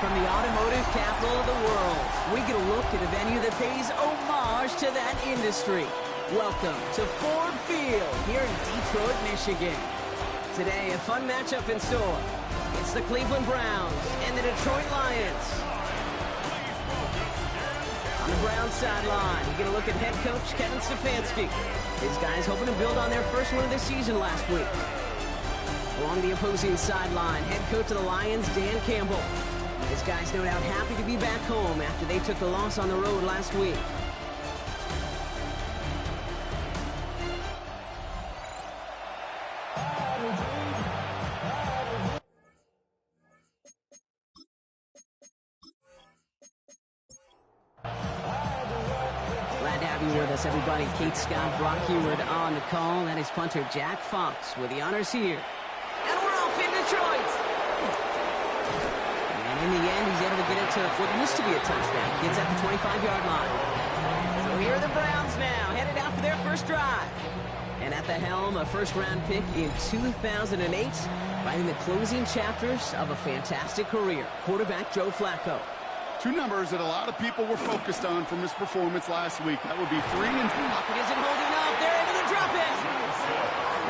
From the automotive capital of the world, we get a look at a venue that pays homage to that industry. Welcome to Ford Field here in Detroit, Michigan. Today, a fun matchup in store. It's the Cleveland Browns and the Detroit Lions. On the Browns sideline, you get a look at head coach Kevin Stefanski. His guys hoping to build on their first win of the season last week. Along the opposing sideline, head coach of the Lions, Dan Campbell. His guys no doubt happy to be back home after they took the loss on the road last week. Glad to have you with us, everybody. Kate Scott, Brock Heward on the call. That is punter Jack Fox with the honors here. And we're off in Detroit. And in the end, he's able to get it to what used to be a touchdown. Gets at the 25-yard line. So here are the Browns now, headed out for their first drive. And at the helm, a first-round pick in 2008, writing the closing chapters of a fantastic career. Quarterback Joe Flacco. Two numbers that a lot of people were focused on from his performance last week. That would be 3 and 2. Pocket isn't holding up. They're able to drop it.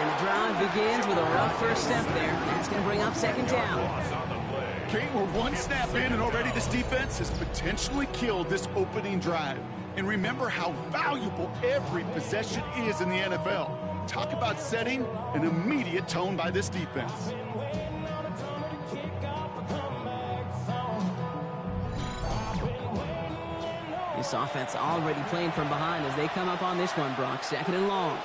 And the drive begins with a rough first step there. That's going to bring up second down. Kate, we're one snap in, and already this defense has potentially killed this opening drive. And remember how valuable every possession is in the NFL. Talk about setting an immediate tone by this defense. This offense already playing from behind as they come up on this one, Brock. Second and long.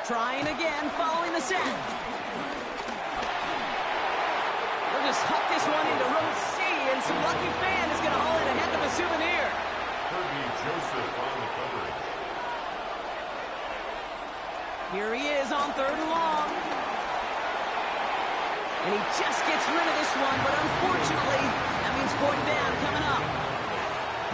Trying again, following the sack. They'll just huck this one into row C, and some lucky fan is going to haul in a heck of a souvenir. Joseph on the coverage. Here he is on third and long. And he just gets rid of this one, but unfortunately, that means fourth down coming up.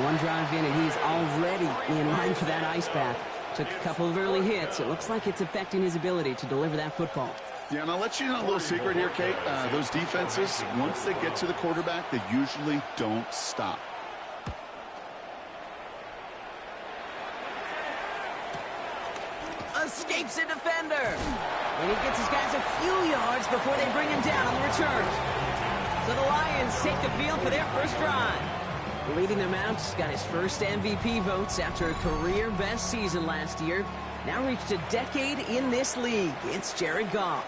One drive in, and he's already in line for that ice bath. Took a couple of early hits. It looks like it's affecting his ability to deliver that football. Yeah, and I'll let you know a little secret here, Kate. Those defenses, once they get to the quarterback, they usually don't stop. Escapes a defender. And he gets his guys a few yards before they bring him down on the return. So the Lions take the field for their first drive. Leading them out, got his first MVP votes after a career-best season last year. Now reached a decade in this league. It's Jared Goff.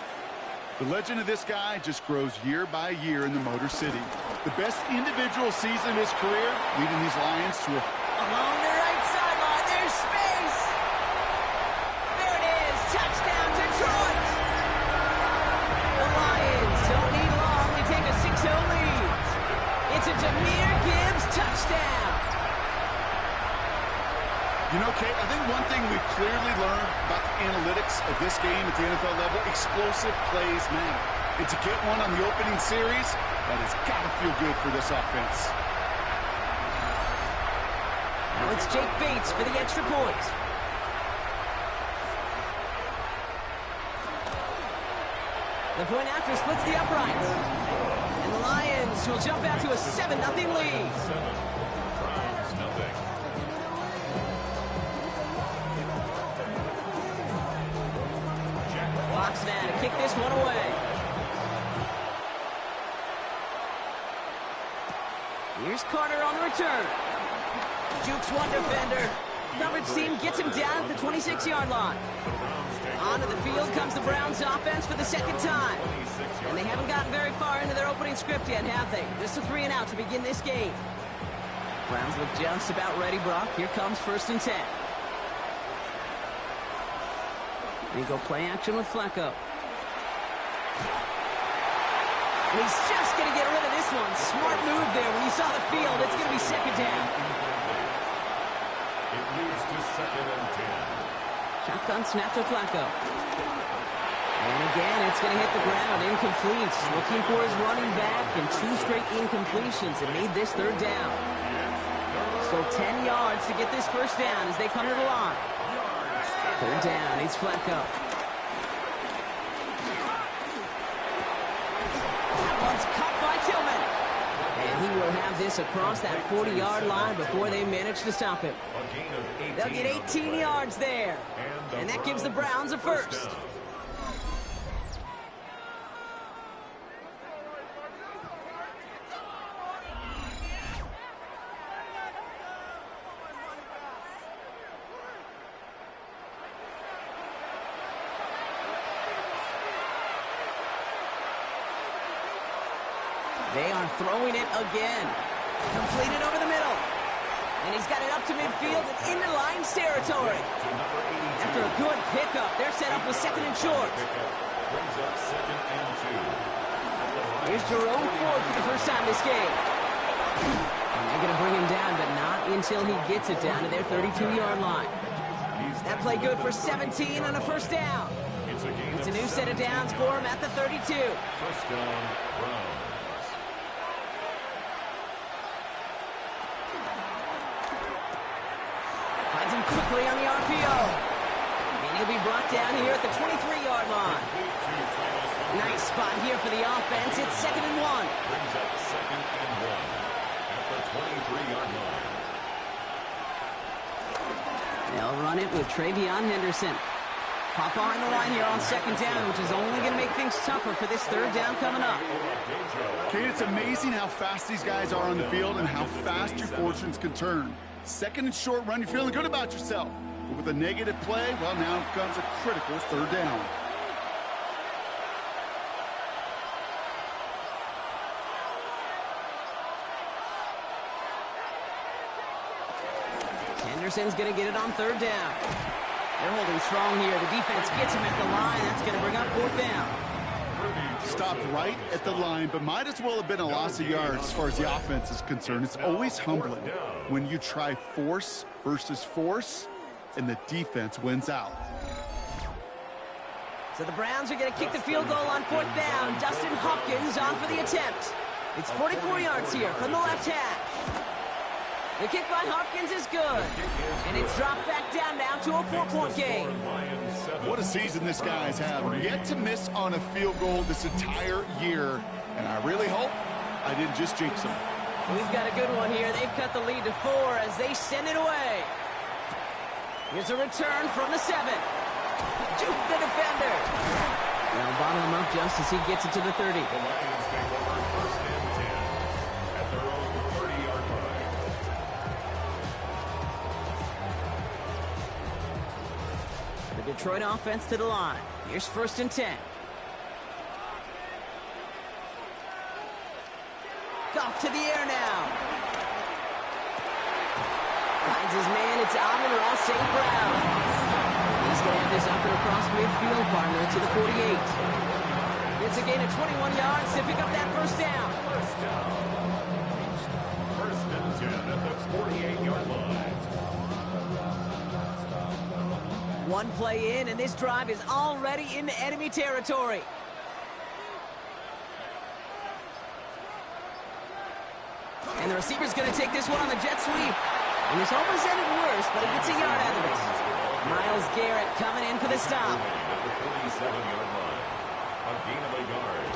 The legend of this guy just grows year by year in the Motor City. The best individual season of his career, leading these Lions to a... Along the right sideline, there's space. There it is, touchdown Detroit. The Lions don't need long to take a 6-0 lead. It's a Jahmyr Gibbs touchdown. You know, Kate, I think one thing we've clearly learned about the analytics of this game at the NFL level, explosive plays matter. And to get one on the opening series, that has got to feel good for this offense. Now it's Jake Bates for the extra point. The point after splits the uprights. And the Lions will jump out to a 7-0 lead. Fox now to kick this one away. Here's Carter on the return. Jukes one defender. Coverage team gets him down at the 26-yard line. Onto the field comes the Browns offense for the second time. And they haven't gotten very far into their opening script yet, have they? Just a 3-and-out to begin this game. Browns look just about ready, Brock. Here comes 1st and 10. We go play action with Flacco. And he's just going to get rid of this one. Smart move there. When you saw the field, it's going to be second down. It moves to 2nd and 10. Shotgun snap to Flacco. And again, it's going to hit the ground. Incomplete. Looking for his running back, and 2 straight incompletions. It made this 3rd down. So 10 yards to get this first down as they come to the line. 3rd down, it's Flacco. That one's cut by this across that 40-yard line before they manage to stop him. A gain of 18. They'll get 18 yards there. And that gives the Browns a first. They are throwing it again. Completed over the middle. And he's got it up to midfield and into Lions territory. After a good pickup, they're set up with second and short. Brings up second and 2. Here's Jerome Ford for the first time this game. And they're going to bring him down, but not until he gets it down to their 32-yard line. That play good for 17 on a first down. It's a new set of downs for him at the 32. First down, Browns. Finds him quickly on the RPO. And he'll be brought down here at the 23-yard line. Nice spot here for the offense. It's second and 1. Brings up second and 1 at the 23-yard line. They'll run it with Travion Henderson. Pop behind the line here on second down, which is only going to make things tougher for this third down coming up. Kate, it's amazing how fast these guys are on the field and how fast your fortunes can turn. Second and short run, you're feeling good about yourself. But with a negative play, well, now comes a critical third down. Henderson's going to get it on third down. They're holding strong here. The defense gets him at the line. That's going to bring up fourth down. Stopped right at the line, but might as well have been a loss of yards as far as the offense is concerned. It's always humbling when you try force versus force, and the defense wins out. So the Browns are going to kick the field goal on fourth down. Dustin Hopkins on for the attempt. It's 44 yards here from the left hash. The kick by Hopkins is good. And it's dropped back down now to a 4-point game. What a season this guy's having. Yet to miss on a field goal this entire year. And I really hope I didn't just jinx him. We've got a good one here. They've cut the lead to 4 as they send it away. Here's a return from the 7. Juke the defender. They'll bottle him up just as he gets it to the 30. The Lions take over first and 10 at their own 30-yard line. The Detroit offense to the line. Here's first and 10. Goff to the air now. Finds his man. It's Amon-Ra St. Brown. He's going to have this up and across midfield, partner, to the 48. It's a gain of 21 yards to pick up that first down. First and 10 at the 48-yard line. One play in, and this drive is already into enemy territory. And the receiver's going to take this one on the jet sweep. And he's almost ended worse, but he gets a yard out of this. Myles Garrett coming in for the stop. At the 47-yard line. A gain of a yard.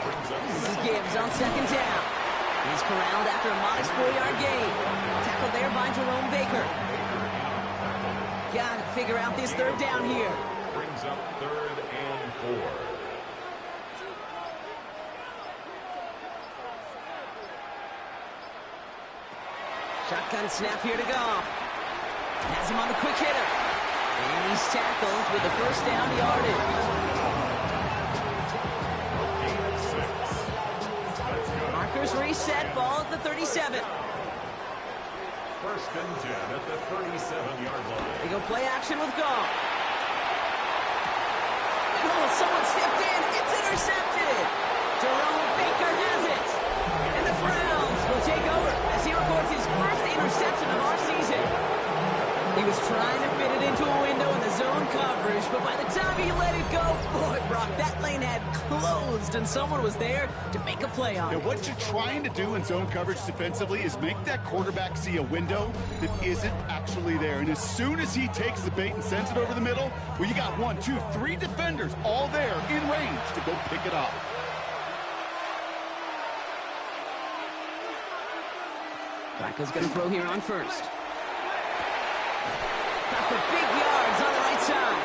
Brings up This is Gibbs on second down. He's corralled after a modest 4-yard gain. Tackled there by Jerome Baker. Got to figure out this third down here. brings up third and 4. Shotgun snap here to go. Has him on the quick hitter. And he's tackled with the first down yardage. Gain of 6. That's good. Markers reset, ball at the 37. First and 10 at the 37-yard line. They go play action with Goff. Oh, someone stepped in. It's intercepted. Jerome Baker has it. And the Browns will take over as he records his first interception of our season. He was trying to fit it into a window in the zone coverage, but by the time he let it go, boy, Brock, that lane had closed, and someone was there to make a play on it. And what you're trying to do in zone coverage defensively is make that quarterback see a window that isn't actually there. And as soon as he takes the bait and sends it over the middle, well, you got 1, 2, 3 defenders all there in range to go pick it up. Flacco's going to throw here on first. Got for big yards on the right side.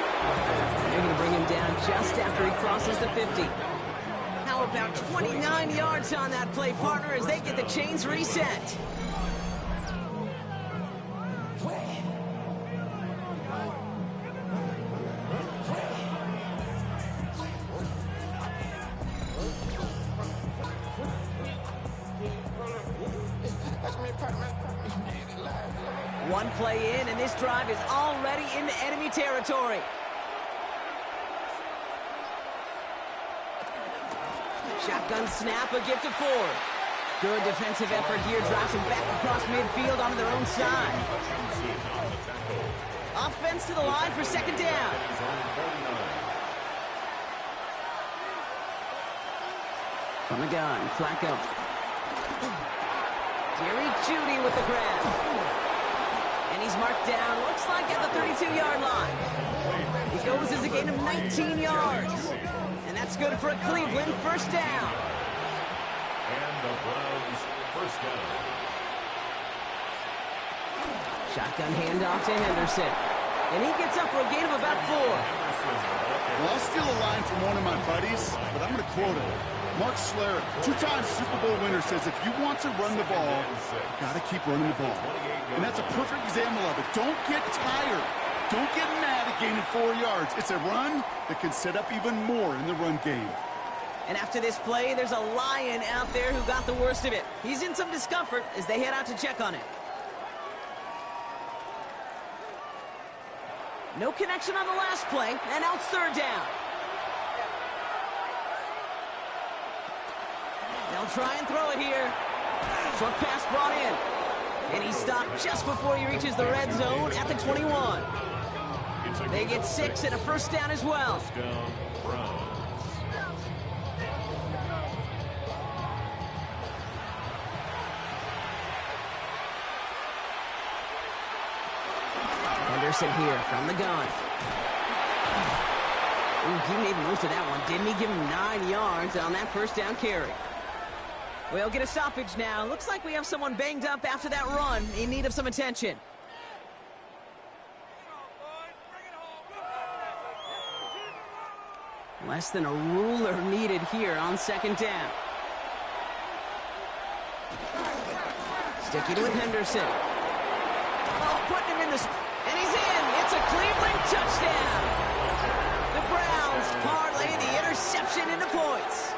They're going to bring him down just after he crosses the 50. How about 29 yards on that play, partner, as they get the chains reset. One play in, and this drive is already into enemy territory. Shotgun snap, a gift to Ford. Good defensive effort here, drives him back across midfield onto their own side. Offense to the line for second down. From the gun, Flacco. Jerry Jeudy with the grab. And he's marked down, looks like at the 32-yard line. He goes as a gain of 19 yards. And that's good for a Cleveland first down. And the Browns first down. Shotgun handoff to Henderson. And he gets up for a gain of about 4. Well, I'll steal a line from one of my buddies, but I'm going to quote him. Mark Schlereth, two-time Super Bowl winner, says if you want to run the ball, you got to keep running the ball. And that's a perfect example of it. Don't get tired. Don't get mad at gaining 4 yards. It's a run that can set up even more in the run game. And after this play, there's a Lion out there who got the worst of it. He's in some discomfort as they head out to check on it. No connection on the last play, and now it's third down. They'll try and throw it here. Short pass brought in. And he stopped just before he reaches the red zone at the 21. They get 6 and a first down as well. First down, Browns. Henderson here from the gun. Ooh, he made most of that one, didn't he? Give him 9 yards on that first down carry. We'll get a stoppage now. Looks like we have someone banged up after that run in need of some attention. Less than a ruler needed here on second down. Sticking with Henderson. Oh, putting him in the... And he's in. It's a Cleveland touchdown. The Browns parlay the interception into points.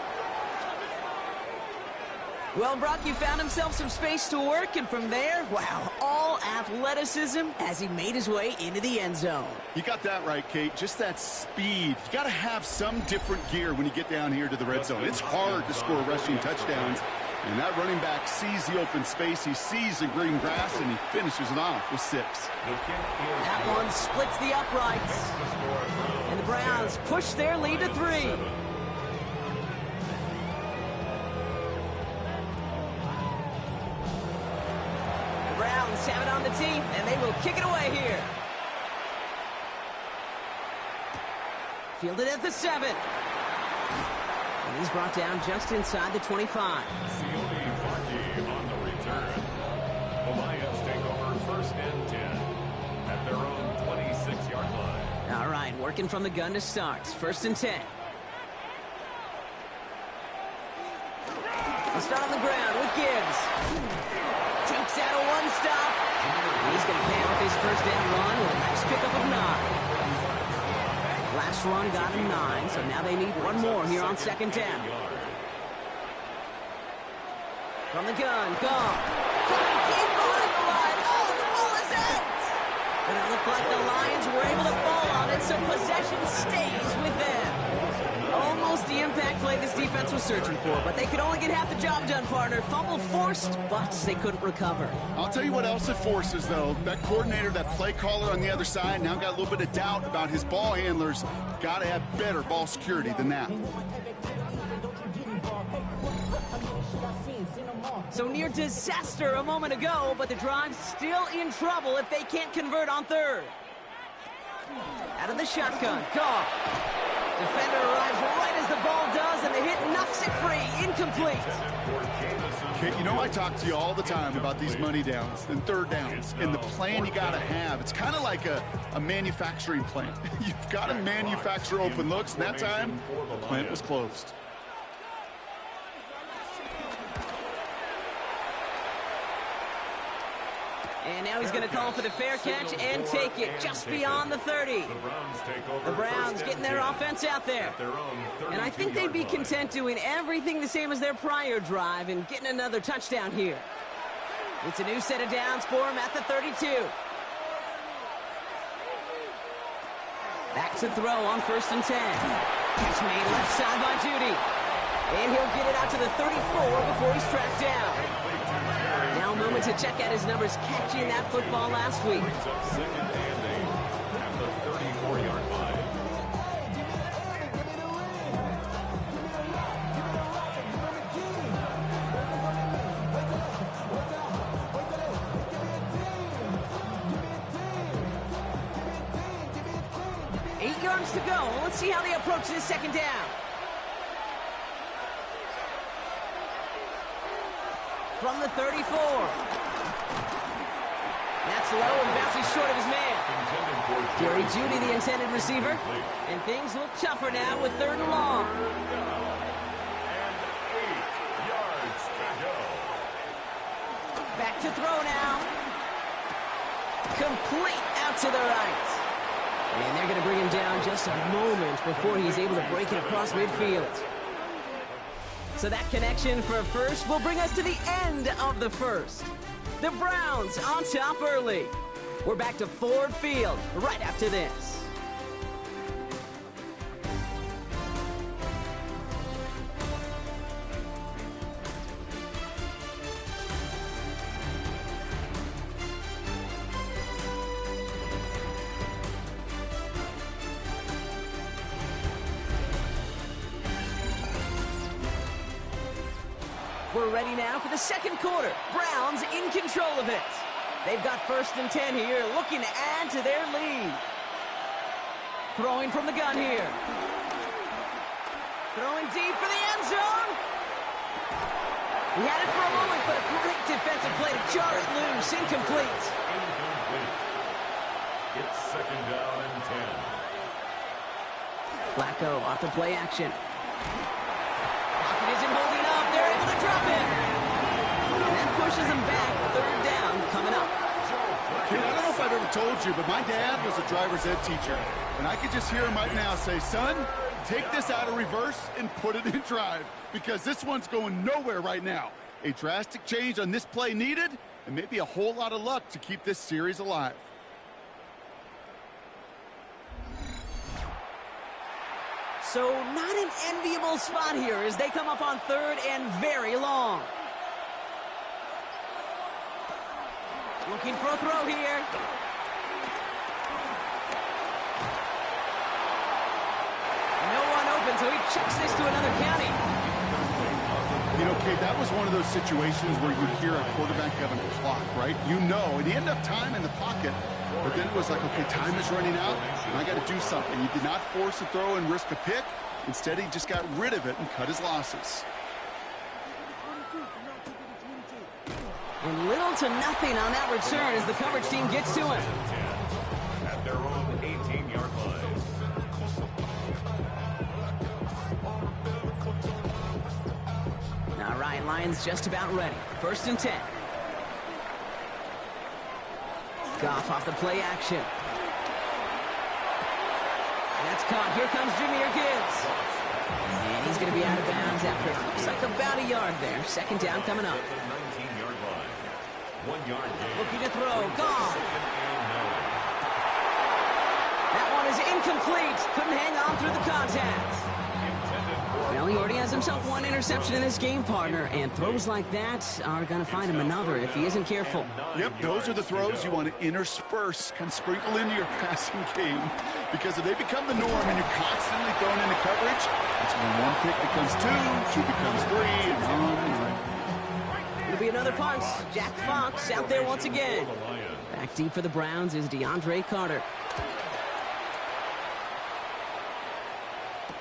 Well, Brock, he found himself some space to work, and from there, wow, all athleticism as he made his way into the end zone. You got that right, Kate. Just that speed. You got to have some different gear when you get down here to the red zone. It's hard to score rushing touchdowns. And that running back sees the open space, he sees the green grass, and he finishes it off with 6. That one splits the uprights. And the Browns push their lead to 3. The Browns have it on the tee, and they will kick it away here. Fielded at the 7. And he's brought down just inside the 25. On the return. The Lions take over first and 10 at their own 26-yard line. All right, working from the gun to start. First and 10. He'll start on the ground with Gibbs. Jukes out a one-stop. He's going to pay off his first down run with a nice pickup of 9. Last run got him 9, so now they need one more here on second down. From the gun, gone. Coming deep behind the line. Oh, the ball is out! And it looked like the Lions were able to fall on it, so possession stays with them. Almost the impact play this defense was searching for, but they could only get half the job done, partner. Fumble forced, but they couldn't recover. I'll tell you what else it forces, though. That coordinator, that play caller on the other side, now got a little bit of doubt about his ball handlers. Got to have better ball security than that. So near disaster a moment ago, but the drive's still in trouble if they can't convert on third. Out of the shotgun, Goff. Defender arrives right as the ball does, and the hit knocks it free incomplete. Kate, you know I talk to you all the time about these money downs and third downs and the plan you got to have. It's kind of like a manufacturing plant. You've got to manufacture open looks, and that time, the plant was closed. And now he's going to call for the fair catch and take it just beyond the 30. The Browns getting their offense out there. And I think they'd be content doing everything the same as their prior drive and getting another touchdown here. It's a new set of downs for him at the 32. Back to throw on 1st and 10. Catch made left side by Judy. And he'll get it out to the 34 before he's tracked down. Now a moment to check out his numbers catching that football last week. Second and 8 at the 34-yard line. Eight yards to go. Let's see how they approach this second down. From the 34. That's low and bounces short of his man. Jerry Judy, the intended receiver. And things look tougher now with 3rd and long. And 8 yards to go. Back to throw now. Complete out to the right. And they're going to bring him down just a moment before he's able to break it across midfield. So that connection for first will bring us to the end of the first. The Browns on top early. We're back to Ford Field right after this. We're ready now for the second quarter. Browns in control of it. They've got 1st and 10 here, looking to add to their lead. Throwing from the gun here. Throwing deep for the end zone. He had it for a moment, but a great defensive play to jar it loose. Incomplete. It's 2nd down and 10. Flacco off the play action. Pocket isn't holding up. They're able to drop it. That pushes him back. 3rd down coming up. Kid, I don't know if I've ever told you, but my dad was a driver's ed teacher. And I could just hear him right now say, son, take this out of reverse and put it in drive. Because this one's going nowhere right now. A drastic change on this play needed, and maybe a whole lot of luck to keep this series alive. So not an enviable spot here as they come up on 3rd and very long. Looking for a throw here. No one open, so he chucks this to another county. You know, Kate, that was one of those situations where you hear a quarterback having a clock, right? You know, and he had enough time in the pocket, but then it was like, okay, time is running out, and I got to do something. He did not force a throw and risk a pick. Instead, he just got rid of it and cut his losses. And little to nothing on that return as the coverage team gets to him. At their own 18-yard line. All right, Lions just about ready. 1st and 10. Goff off the play action. That's caught. Here comes Jahmyr Gibbs. And he's going to be out of bounds after it looks like about a yard there. 2nd down coming up. 19-yard line. 1 yard gain. Looking to throw. Gone. That one is incomplete. Couldn't hang on through the contact. Well, he already has himself 1 interception in this game, partner, and throws like that are going to find him another if he isn't careful. Yep, those are the throws you want to intersperse, kind of sprinkle into your passing game, because if they become the norm and you're constantly thrown into coverage, that's when 1 pick becomes 2, 2 becomes 3, and on and on. It'll be another punt. Jack Fox out there once again. Back deep for the Browns is DeAndre Carter.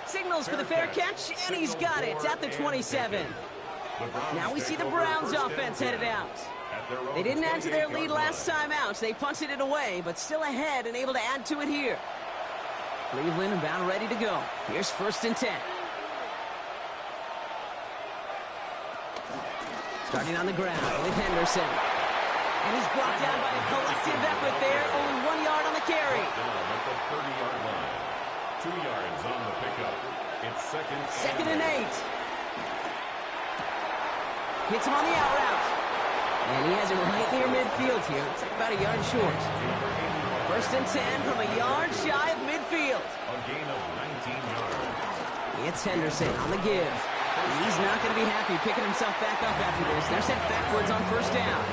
Signals for the fair catch, and he's got it at the 27. Now we see the Browns offense headed out. They didn't add to their lead last time out. They punted it away, but still ahead and able to add to it here. Cleveland about ready to go. Here's 1st and 10. Starting on the ground with Henderson. And he's brought down by a collective effort there. Only 1 yard on the carry. Down at the 30-yard line. 2 yards on the pickup. It's second and 8. Hits him on the out route. And he has it right near midfield here. It's about a yard short. 1st and 10 from a yard shy of midfield. A gain of 19 yards. It's Henderson on the give. He's not going to be happy picking himself back up after this. They're sent backwards on 1st down.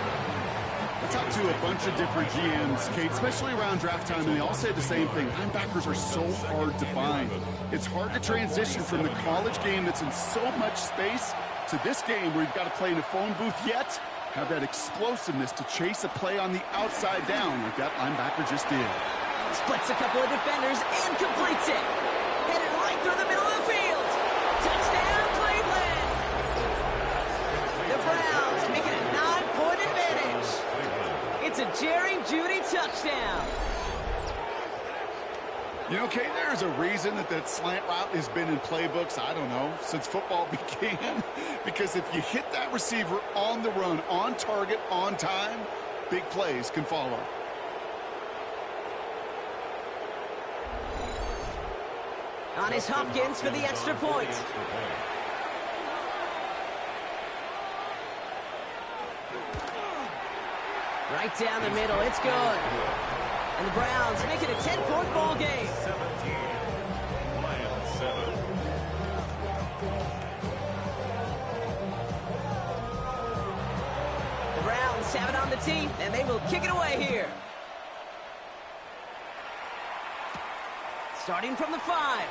I talked to a bunch of different GMs, Kate, especially around draft time, and they all say the same thing. Linebackers are so hard to find. It's hard to transition from the college game that's in so much space to this game where you've got to play in a phone booth, yet have that explosiveness to chase a play on the outside down like that linebacker just did. Splits a couple of defenders and completes it. Headed right through the middle of the field. Touchdown, Cleveland! The Browns making a 9-point advantage. It's a Jerry Jeudy touchdown. You know, Kate, there's a reason that slant route has been in playbooks, I don't know, since football began. Because if you hit that receiver on the run, on target, on time, big plays can follow. On is Hopkins for the extra point. Right down the middle, it's good. And the Browns make it a 10-point ball game. 17. Lions 7. The Browns have it on the tee, and they will kick it away here. Starting from the 5.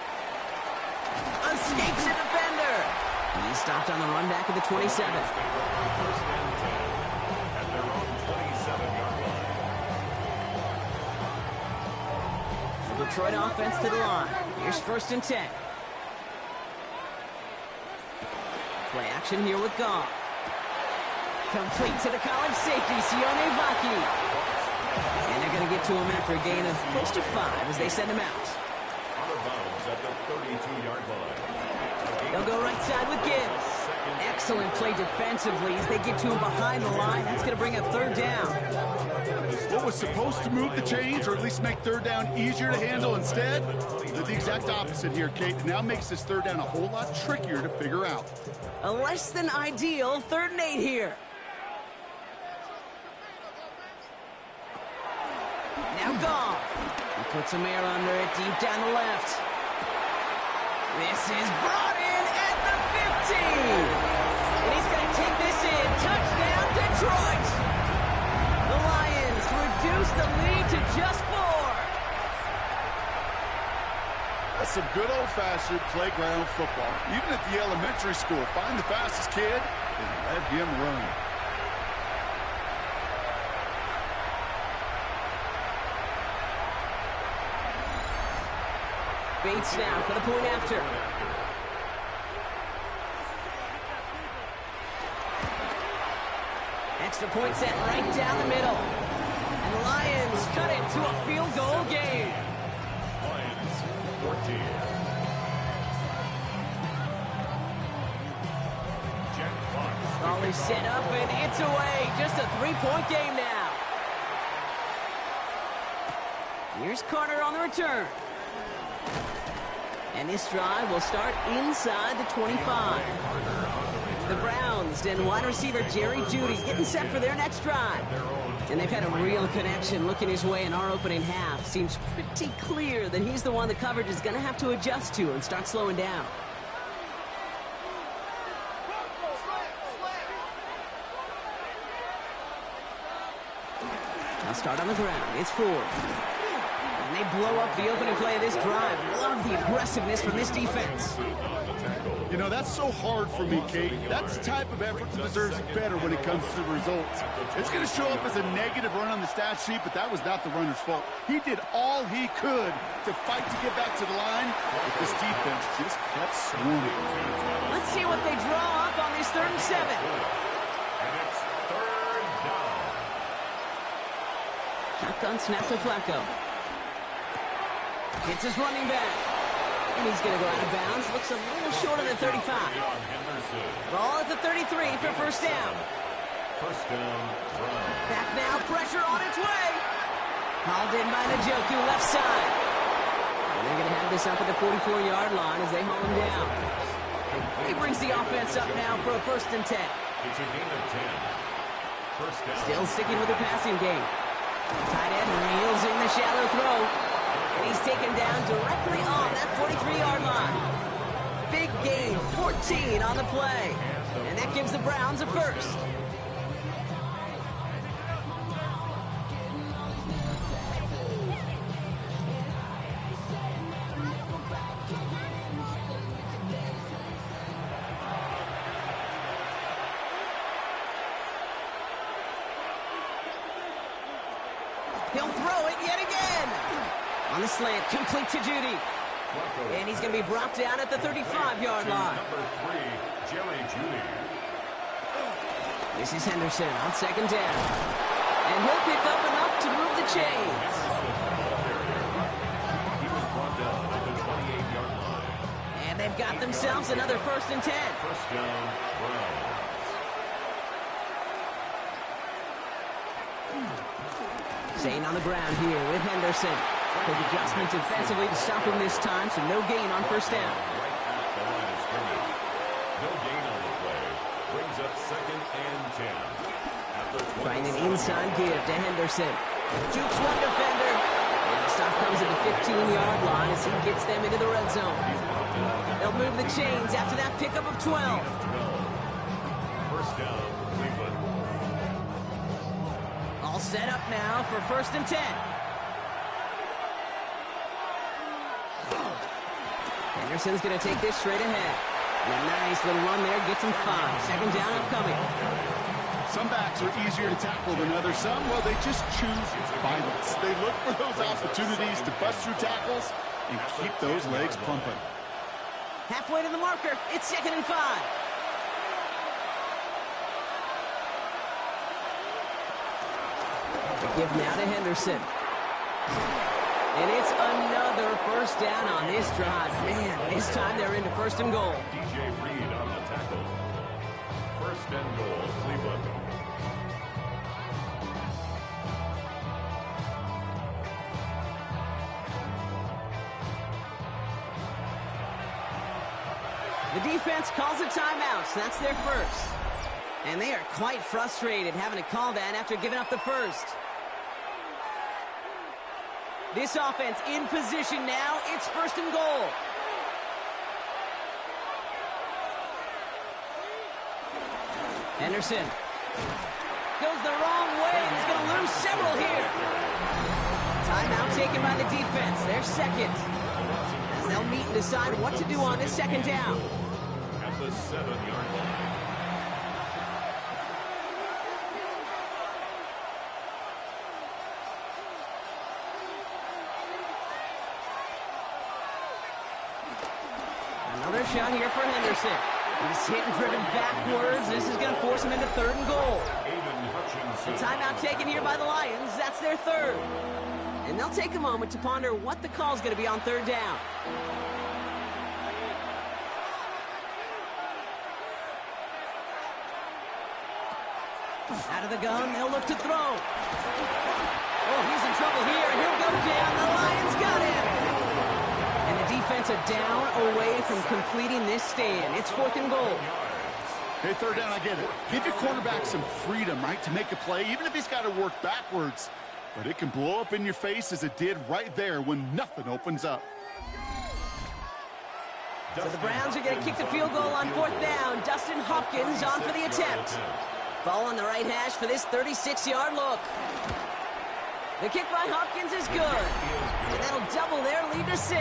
Escapes a defender. He's stopped on the run back at the 27. First and 10 at their own 27-yard line. The Detroit offense to the line. Here's 1st and 10. Play action here with Goff. Complete to the college safety, Sione Vaki. And they're going to get to him after a gain of close to 5 as they send him out. Out of bounds at the 32-yard line. They'll go right side with Gibbs. Excellent play defensively as they get to him behind the line. That's going to bring up 3rd down. What was supposed to move the chains, or at least make 3rd down easier to handle, instead did the exact opposite here, Kate. It now makes this 3rd down a whole lot trickier to figure out. A less than ideal 3rd and 8 here. Now Goff. He puts some air under it deep down the left. This is brought in at the 15. And he's going to take this in. Touchdown, Detroit. The Lions reduce the lead to just 4. That's some good old-fashioned playground football. Even at the elementary school, find the fastest kid and let him run. Bates now for the point after. Extra point set right down the middle. And the Lions cut it to a field goal game. Lions 14. Jack Fox. Ball is set up and it's away. Just a 3-point game now. Here's Carter on the return. And this drive will start inside the 25. The Browns and wide receiver Jerry Jeudy getting set for their next drive. And they've had a real connection looking his way in our opening half. Seems pretty clear that he's the one the coverage is going to have to adjust to and start slowing down. Now start on the ground. It's Ford. And they blow up the opening play of this drive. Love the aggressiveness from this defense. On the tackle. You know, that's so hard for me, Kate. That's the type of effort that deserves better when it comes to the results. It's going to show up as a negative run on the stat sheet, but that was not the runner's fault. He did all he could to fight to get back to the line, but this defense just kept swarming. Let's see what they draw up on this 3rd and 7. And it's 3rd down. Shotgun snap to Flacco. Hits his running back. And he's going to go out of bounds. Looks a little short of the 35. Ball at the 33 for 1st down. 1st down, run. Back now, pressure on its way. Hauled in by Njoku, left side. And they're going to have this up at the 44-yard line as they haul him down. He brings the offense up now for a 1st and 10. It's a gain of 10. 1st down. Still sticking with the passing game. Tight end reels in the shallow throw. And he's taken down directly on that 43-yard line. Big gain, 14 on the play. And that gives the Browns a 1st. He'll throw it yet again. On the slant, complete to Judy. And he's going to be brought down at the 35-yard line. Number 3, Jerry Judy. This is Henderson on 2nd down. And he'll pick up enough to move the chains. He was brought down at the 28-yard line. And they've got themselves another 1st and 10. 1st down, Browns. Staying on the ground here with Henderson. Quick adjustment defensively to stop him this time, so no gain on 1st down. Right at the line of scrimmage. No gain on the play. Brings up 2nd and 10. At the Trying an inside give to Henderson. Jukes one defender. And the stop comes at the 15-yard line as he gets them into the red zone. They'll move the chains after that pickup of 12. 1st down, Cleveland. All set up now for 1st and 10. Henderson's going to take this straight ahead. And a nice little run there gets him 5. 2nd down upcoming. Some backs are easier to tackle than others. Some, well, they just choose violence. They look for those opportunities to bust through tackles and keep those legs pumping. Halfway to the marker. It's 2nd and 5. The give now to Henderson. And it's another 1st down on this drive. Man, this time they're into 1st and goal. DJ Reed on the tackle. 1st and goal, Cleveland. The defense calls a timeout, so that's their 1st. And they are quite frustrated having to call that after giving up the 1st. This offense in position now. It's 1st and goal. Henderson goes the wrong way and he's going to lose several here. Timeout taken by the defense. Their 2nd. As they'll meet and decide what to do on this 2nd down. At the 7-yard line. Another shot here for Henderson. He's hit and driven backwards. This is going to force him into 3rd and goal. The timeout taken here by the Lions. That's their 3rd. And they'll take a moment to ponder what the call's going to be on 3rd down. Out of the gun, they'll look to throw. Oh, he's in trouble here. He'll go down. The Lions got him. And the defense are down away from completing this stand. It's 4th and goal. Hey, 3rd down, I get it. Give your quarterback some freedom, right, to make a play, even if he's got to work backwards. But it can blow up in your face as it did right there when nothing opens up. So the Browns are going to kick the field goal on 4th down. Dustin Hopkins on for the attempt. Ball on the right hash for this 36-yard look. The kick by Hopkins is good. And that'll double their lead to 6.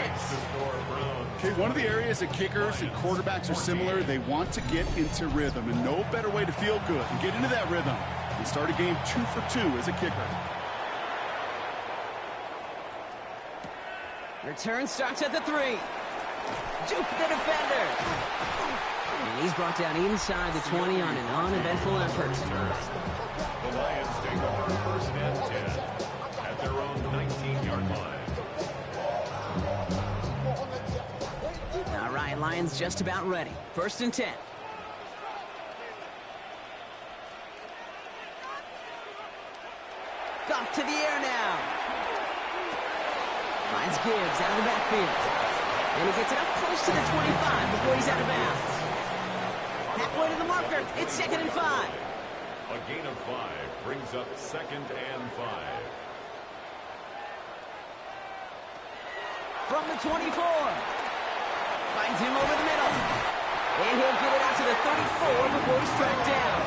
Okay, one of the areas that kickers and quarterbacks are similar, they want to get into rhythm, and no better way to feel good and get into that rhythm and start a game 2 for 2 as a kicker. Return starts at the 3. Juke the defender. And he's brought down inside the 20 on an uneventful effort. The Lions take over first and 10 at their own 19-yard line. All right, Lions just about ready. First and 10. Goff to the air now. Finds Gibbs out of the backfield. And he gets it up close to the 25 before he's out of bounds. Halfway to the marker, it's 2nd and 5. A gain of 5 brings up 2nd and 5. From the 24. Finds him over the middle. And he'll get it out to the 34 before he's tracked down.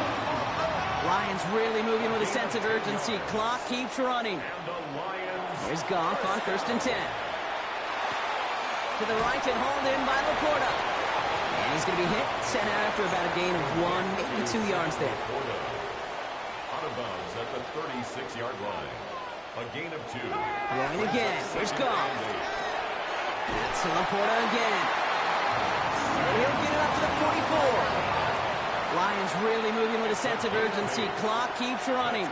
Lions really moving with a sense of urgency. Clock keeps running. And the Lions. Here's Goff on 1st and 10. To the right and hauled in by Laporta. And he's going to be hit, sent out after about a gain of 1, maybe 2 yards there. Out of bounds at the 36-yard line. A gain of 2. Throwing again. Here's Goff. That's to Laporta again. And he'll get it up to the 44. Lions really moving with a sense of urgency. Clock keeps running.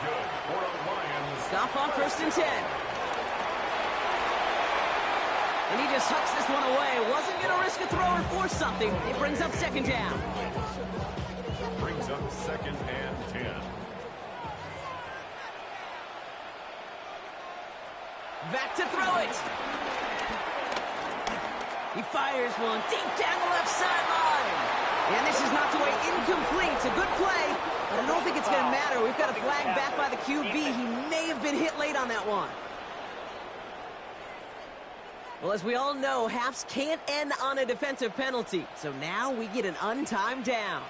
Goff on 1st and 10. And he just hucks this one away. Wasn't going to risk a throw or force something. It brings up 2nd down. Brings up 2nd and 10. Back to throw it. He fires one deep down the left sideline. And this is knocked away incomplete. It's a good play, but I don't think it's going to matter. We've got a flag back by the QB. He may have been hit late on that one. Well, as we all know, halves can't end on a defensive penalty. So now we get an untimed down.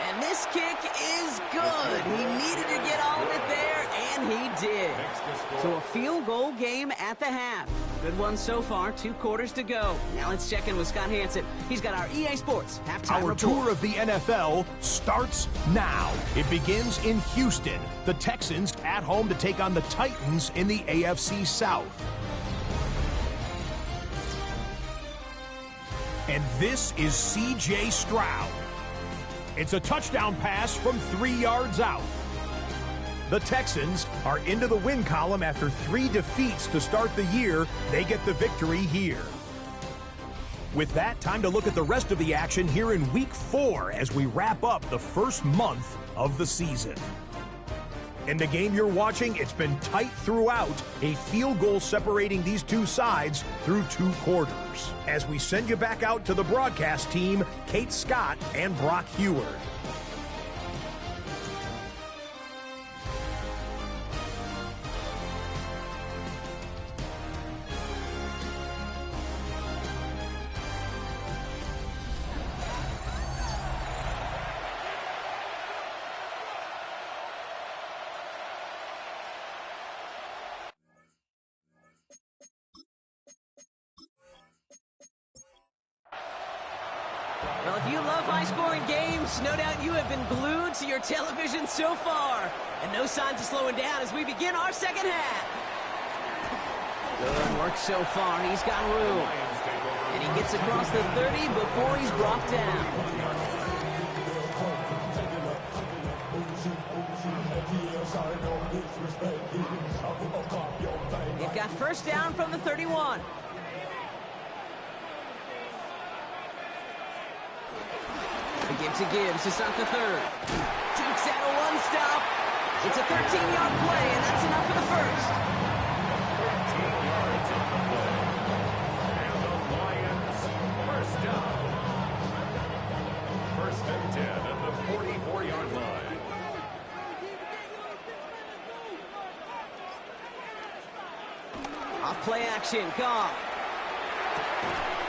And this kick is good. He needed to get all of it there, and he did. So a field goal game at the half. Good one so far, 2 quarters to go. Now let's check in with Scott Hansen. He's got our EA Sports halftime Our report. tour of the NFL starts now. It begins in Houston. The Texans at home to take on the Titans in the AFC South. And this is C.J. Stroud. It's a touchdown pass from 3 yards out. The Texans are into the win column after 3 defeats to start the year. They get the victory here. With that, time to look at the rest of the action here in Week 4 as we wrap up the first month of the season. In the game you're watching, it's been tight throughout, a field goal separating these two sides through 2 quarters. As we send you back out to the broadcast team, Kate Scott and Brock Heward. Well, if you love high-scoring games, no doubt you have been glued to your television so far. And no signs of slowing down as we begin our second half. Good work so far. He's got room. And he gets across the 30 before he's brought down. They've got first down from the 31. Give to Gibbs to start the 3rd. Jukes out a 1-stop. It's a 13-yard play, and that's enough for the first. 13 yards on the play. And the Lions first down. 1st and 10 at the 44-yard line. Off play action, Goff.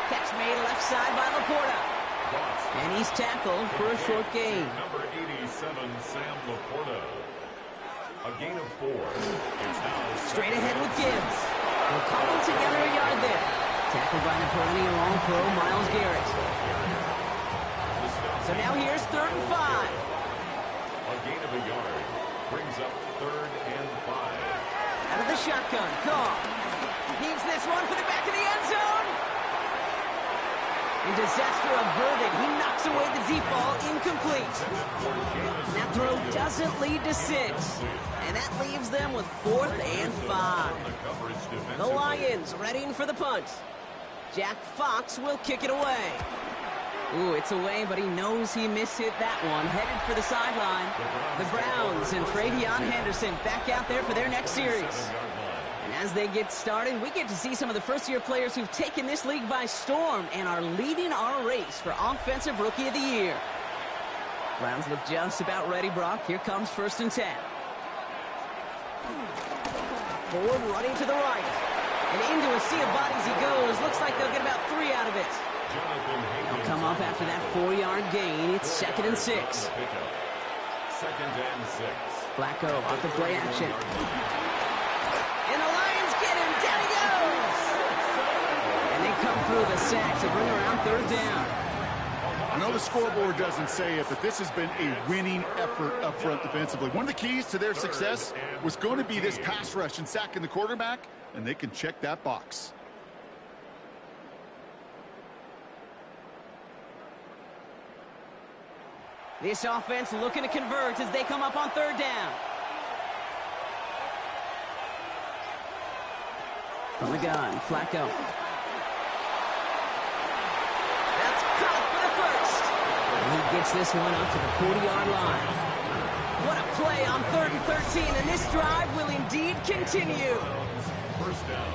Catch made left side by Laporta. And he's tackled for a short gain. Number 87, Sam Laporta. A gain of 4. It's now Straight ahead with Gibbs. They'll cobble together a yard there. Tackled by the perennial All-Pro Myles Garrett. So now here's 3rd and 5. A gain of a yard brings up 3rd and 5. Out of the shotgun, Carr. Heaves this one for the back of the end zone. And disaster averted. He knocks away the deep ball, incomplete. And that throw doesn't lead to 6. And that leaves them with 4th and 5. The Lions readying for the punt. Jack Fox will kick it away. Ooh, it's away, but he knows he mishit that one. Headed for the sideline. The Browns and Travion Henderson back out there for their next series. And as they get started, we get to see some of the first-year players who've taken this league by storm and are leading our race for Offensive Rookie of the Year. Browns look just about ready, Brock. Here comes 1st and 10. Ford running to the right. And into a sea of bodies he goes. Looks like they'll get about 3 out of it. They'll come up after that 4-yard gain. It's 2nd and 6. 2nd and 6. Flacco off the play action. And the Lions get him. Down he goes. And they come through the sack to bring around 3rd down. I know the scoreboard doesn't say it, but this has been a winning effort up front defensively. One of the keys to their success was going to be this pass rush and sacking the quarterback, and they can check that box. This offense looking to convert as they come up on 3rd down. From the gun, Flacco. That's caught for the 1st. And he gets this one up to the 40-yard line. What a play on 3rd and 13, and this drive will indeed continue. 1st down.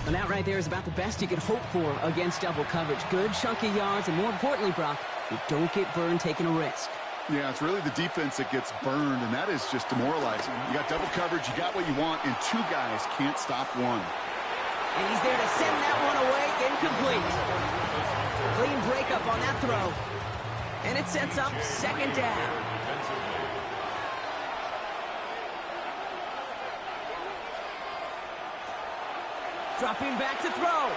And that right there is about the best you could hope for against double coverage. Good chunky yards, and more importantly, Brock, you don't get burned taking a risk. Yeah, it's really the defense that gets burned, and that is just demoralizing. You got double coverage, you got what you want, and 2 guys can't stop one. And he's there to send that one away, incomplete. Clean breakup on that throw. And it sets up 2nd down. Dropping back to throw.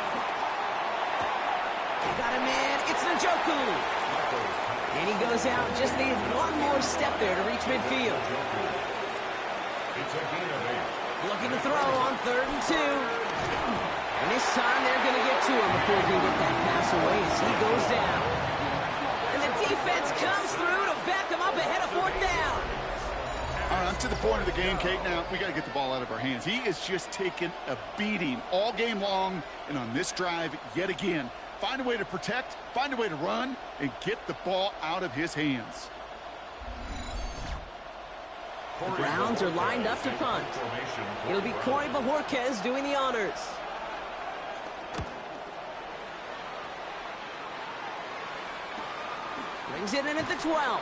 They got him in. It's Njoku. And he goes out. Just needs one more step there to reach midfield. It's a gain of 8. Looking to throw on 3rd and 2. And this time they're going to get to him before he can get that pass away as he goes down. And the defense comes through to back him up ahead of 4th down. All right, I'm to the point of the game, Kate. Now, we got to get the ball out of our hands. He is just taking a beating all game long, and on this drive, yet again, find a way to protect, find a way to run, and get the ball out of his hands. The Browns are lined up to punt. It'll be Corey Bajorquez doing the honors. Brings it in at the 12.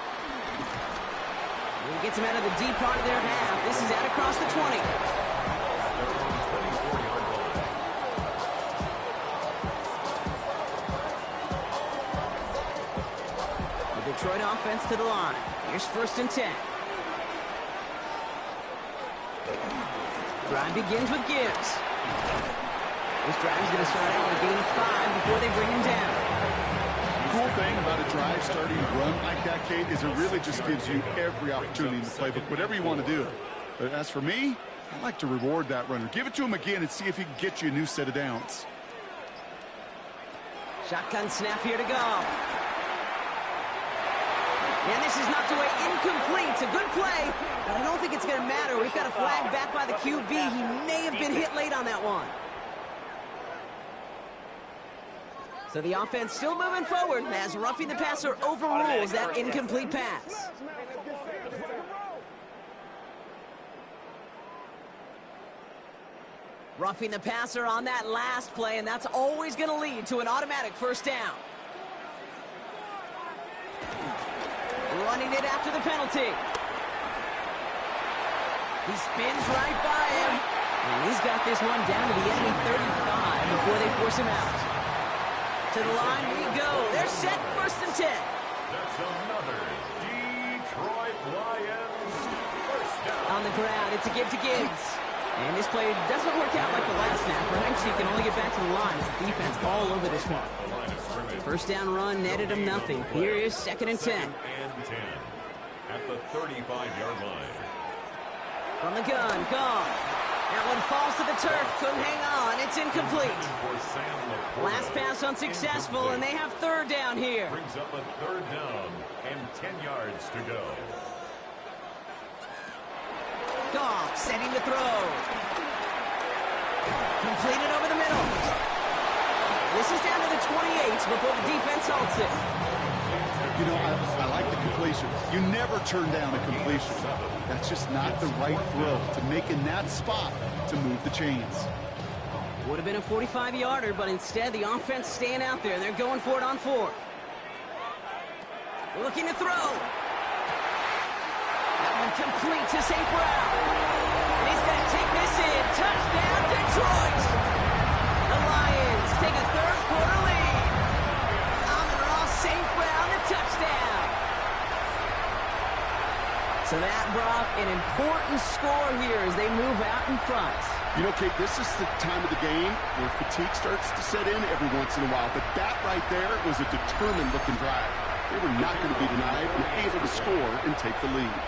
He gets him out of the deep part of their half. This is out across the 20. The Detroit offense to the line. Here's 1st and 10. Drive begins with Gibbs. This drive's going to start out with a gain of 5 before they bring him down. The cool thing about a drive starting to run like that, Kate, is it really just gives you every opportunity in the playbook, whatever you want to do. But as for me, I like to reward that runner. Give it to him again and see if he can get you a new set of downs. Shotgun snap here to go. And this is knocked away incomplete. It's a good play, but I don't think it's going to matter. We've got a flag back by the QB. He may have been hit late on that one. So the offense still moving forward as roughing the passer overrules that incomplete pass. Roughing the passer on that last play, and that's always going to lead to an automatic 1st down. Running it after the penalty. He spins right by him. And he's got this one down to the enemy 35 before they force him out. To the line we go. They're set, 1st and 10. That's another Detroit Lions first down. On the ground, it's a give to Gibbs. And this play doesn't work out like the last snap, right? So you can only get back to the line. The defense all over this one. First down run netted him nothing. Here is 2nd and 10. And 10 at the 35-yard line. From the gun, gone. That one falls to the turf. Couldn't hang on. It's incomplete. Last pass unsuccessful, and they have 3rd down here. Brings up a 3rd down and 10 yards to go. Goff setting the throw. Completed over the middle. This is down to the 28 before the defense halts it. You know, I like the completion. You never turn down a completion. That's just not the right throw to make in that spot to move the chains. Would have been a 45-yarder, but instead the offense staying out there. They're going for it on 4th. Looking to throw. That one complete to St. Brown. And he's going to take this in. Touchdown, Detroit! The Lions take a 3rd quarter lead. Amon-Ra St. Brown, a touchdown. So that, Brock, an important score here as they move out in front. You know, Kate, this is the time of the game where fatigue starts to set in every once in a while. But that right there was a determined-looking drive. They were not going to be denied and able to score and take the lead.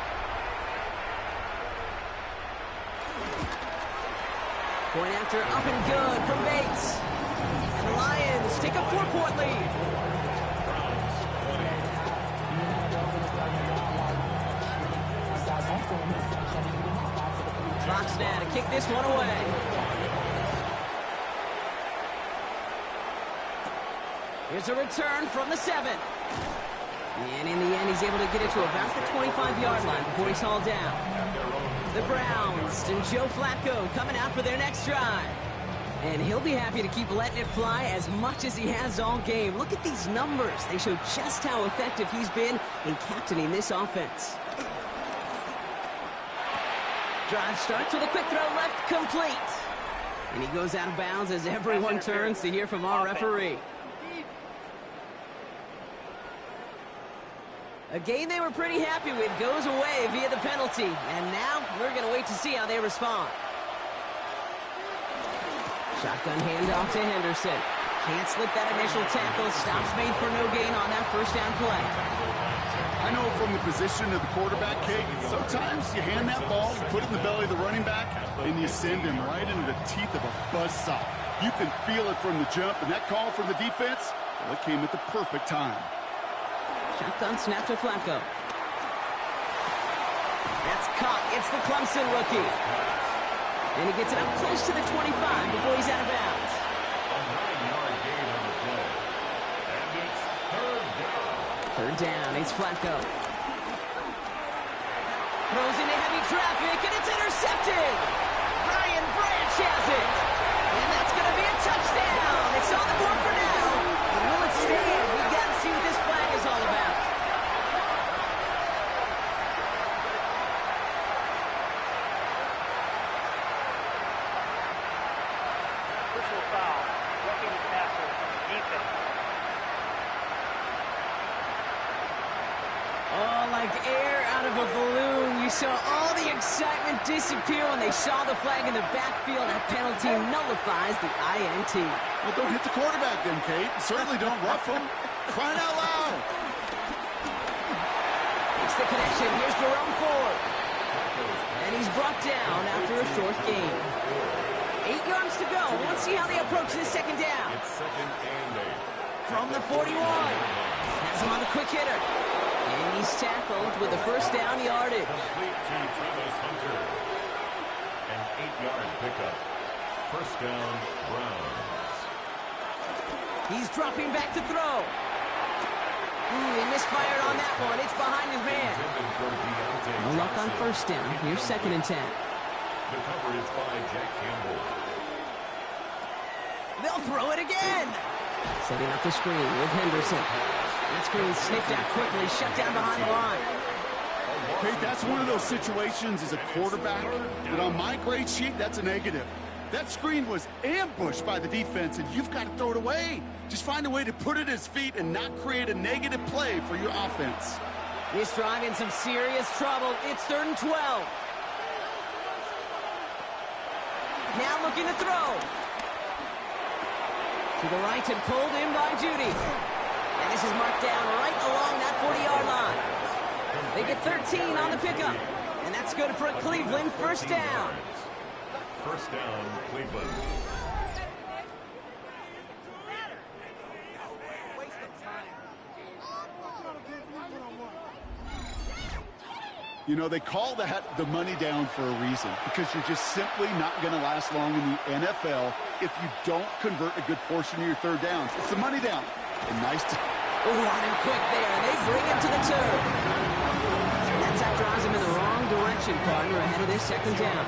Point after up and good from Bates. And the Lions take a 4-point lead. Fox now to kick this one away. Here's a return from the 7. And in the end, he's able to get it to about the 25-yard line before he's hauled down. The Browns and Joe Flacco coming out for their next drive. And he'll be happy to keep letting it fly as much as he has all game. Look at these numbers. They show just how effective he's been in captaining this offense. Drive starts with a quick throw left, complete. And he goes out of bounds as everyone turns to hear from our referee. A game they were pretty happy with goes away via the penalty. And now we're going to wait to see how they respond. Shotgun handoff to Henderson. Can't slip that initial tackle. Stops made for no gain on that 1st down play. I know from the position of the quarterback, Kate, sometimes you hand that ball, you put it in the belly of the running back, and you send him right into the teeth of a buzzsaw. You can feel it from the jump, and that call from the defense, well, it came at the perfect time. Shotgun snap to Flacco. That's caught. It's the Clemson rookie. And he gets it up close to the 25 before he's out of bounds. A 9-yard gain on the play. And it's 3rd down. 3rd down. It's Flacco. Throws into heavy traffic, and it's intercepted. Brian Branch has it. And that's going to be a touchdown. It's on the board for now. But will it stand? We've got to see what this flag is all about. Personal foul. Roughing the passer. Defense. Oh, like air out of a balloon. You saw all the excitement disappear when they saw the flag in the backfield. That penalty nullifies the INT. Well, don't hit the quarterback then, Kate. Certainly don't rough him. Crying out loud. It's the connection. Here's Jerome Ford. And he's brought down after a short gain. 8 yards to go. Let's see how they approach this 2nd down. It's 2nd and 8. From the 41. Has him on the quick hitter. And he's tackled with a 1st down yardage. Complete to Travis Hunter. An 8-yard pickup. 1st down, Browns. He's dropping back to throw. He misfired on that one. It's behind his man. No luck on 1st down. Here's 2nd and 10. The coverage by Jack Campbell. They'll throw it again. Setting up the screen with Henderson. That screen sniffed out quickly, shut down behind the line. Kate, that's one of those situations as a quarterback that on my grade sheet, that's a negative. That screen was ambushed by the defense, and you've got to throw it away. Just find a way to put it at his feet and not create a negative play for your offense. This drive in some serious trouble. It's 3rd and 12. Now looking to throw. To the right and pulled in by Judy. And this is marked down right along that 40-yard line. They get 13 on the pickup. And that's good for a Cleveland first down. First down, Cleveland. You know, they call that the money down for a reason, because you're just simply not going to last long in the NFL if you don't convert a good portion of your third downs. It's the money down. And nice to... Oh, on him quick there, and they bring him to the turn. That drives him in the wrong direction, partner, ahead of this second down.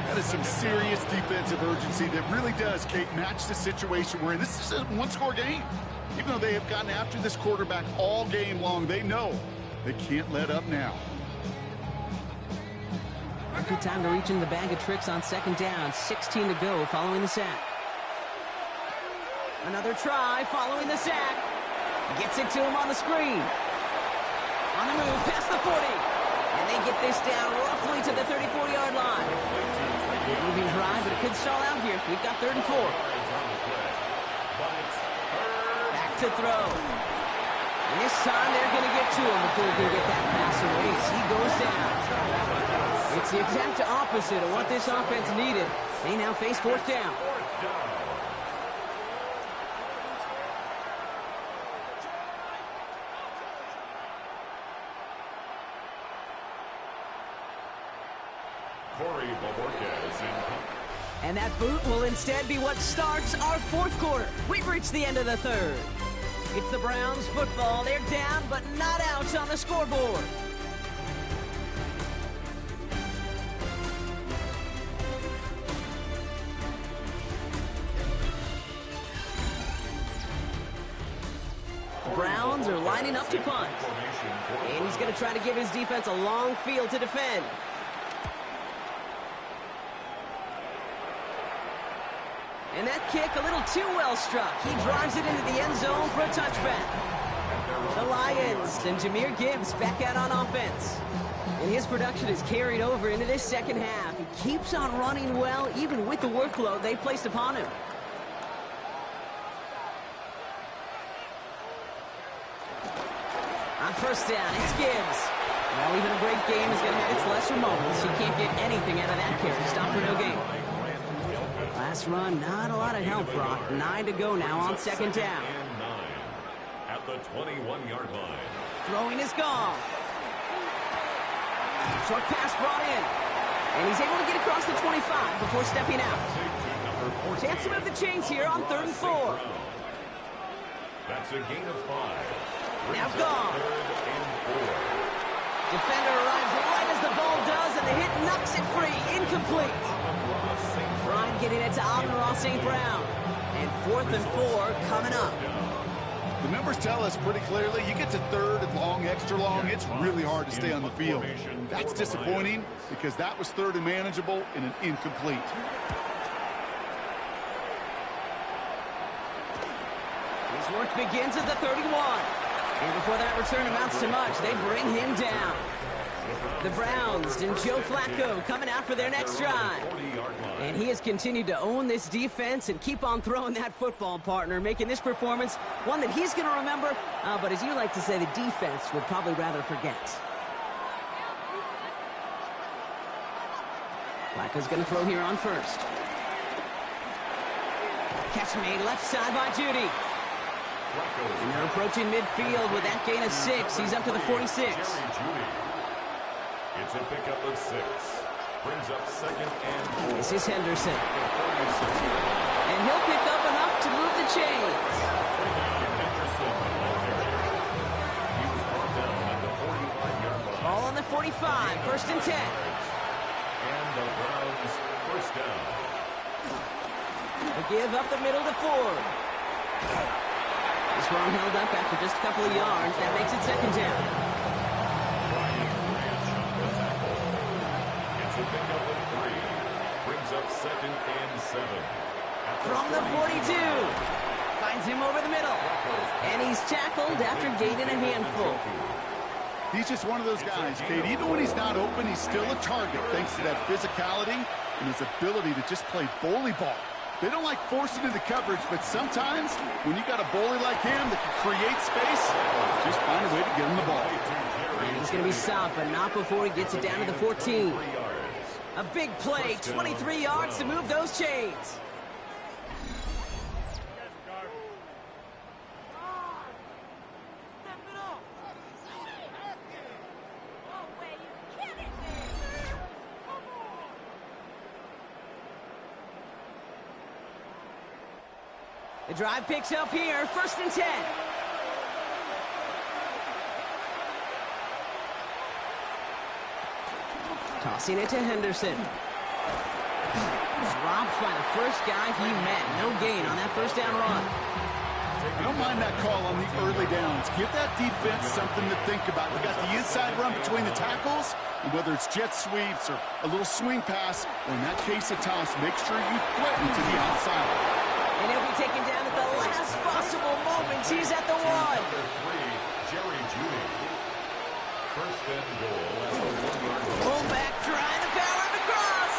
That is some serious defensive urgency that really does, Kate, match the situation we're in. This is a one-score game. Even though they have gotten after this quarterback all game long, they know they can't let up now. A good time to reach in the bag of tricks on second down. 16 to go following the sack. Another try following the sack. Gets it to him on the screen. On the move, past the 40. And they get this down roughly to the 34-yard line. Good moving drive, but it could stall out here. We've got 3rd and 4. Back to throw. And this time they're going to get to him before he can get that pass away as he goes down. It's the exact opposite of what this offense needed. They now face 4th down. And that boot will instead be what starts our 4th quarter. We've reached the end of the 3rd. It's the Browns football. They're down, but not out on the scoreboard. The Browns are lining up to punt. And he's going to try to give his defense a long field to defend. And that kick a little too well struck. He drives it into the end zone for a touchback. The Lions and Jahmyr Gibbs back out on offense. And his production is carried over into this second half. He keeps on running well, even with the workload they've placed upon him. On first down, it's Gibbs. Well, even a great game is going to have its lesser moments. You can't get anything out of that carry. Stop for no gain. Last run, not a lot of help, Brock. 9 to go now on second down. At the 21-yard line. Throwing is gone. Short pass brought in. And he's able to get across the 25 before stepping out. Chance to move the chains here on 3rd and 4. That's a gain of 5. Now gone. Defender arrives right as the ball does, and the hit knocks it free. Incomplete. Ryan getting it to Amon-Ra St. Brown. And 4th and 4 coming up. The numbers tell us pretty clearly, you get to 3rd and long, extra long, it's really hard to stay on the field. That's disappointing because that was 3rd and manageable and an incomplete. His work begins at the 31. And before that return amounts to much, they bring him down. The Browns and Joe Flacco coming out for their next drive. And he has continued to own this defense and keep on throwing that football, partner, making this performance one that he's going to remember, but as you like to say, the defense would probably rather forget. Flacco's going to throw here on first. Catch made left side by Judy. And they're approaching midfield with that gain of 6. He's up to the 46. It's a pickup of 6. Brings up 2nd and 4. This is Henderson. And he'll pick up enough to move the chains. Ball on the 45. 1st and 10. And the Browns first down. A give up the middle to Ford. This one held up after just a couple of yards. That makes it 2nd down. up 2nd and 7. From the 42. Finds him over the middle. And he's tackled after gaining a handful. He's just one of those guys, Kate. Even when he's not open, he's still a target thanks to that physicality and his ability to just play bully ball. They don't like forcing into coverage, but sometimes when you got a bully like him that can create space, just find a way to get him the ball. And he's going to be stopped, but not before he gets it down to the 14. A big play, 23 yards to move those chains. The drive picks up here, 1st and 10. Tossing it to Henderson. Dropped by the first guy he met. No gain on that 1st down run. I don't mind that call on the early downs. Give that defense something to think about. We got the inside run between the tackles, and whether it's jet sweeps or a little swing pass, or in that case a toss, make sure you threaten to the outside. And he'll be taken down at the last possible moment. He's at the 1. Number 3, Jerry Judy. 1st and goal at the 1-yard line. Fullback trying to power him across.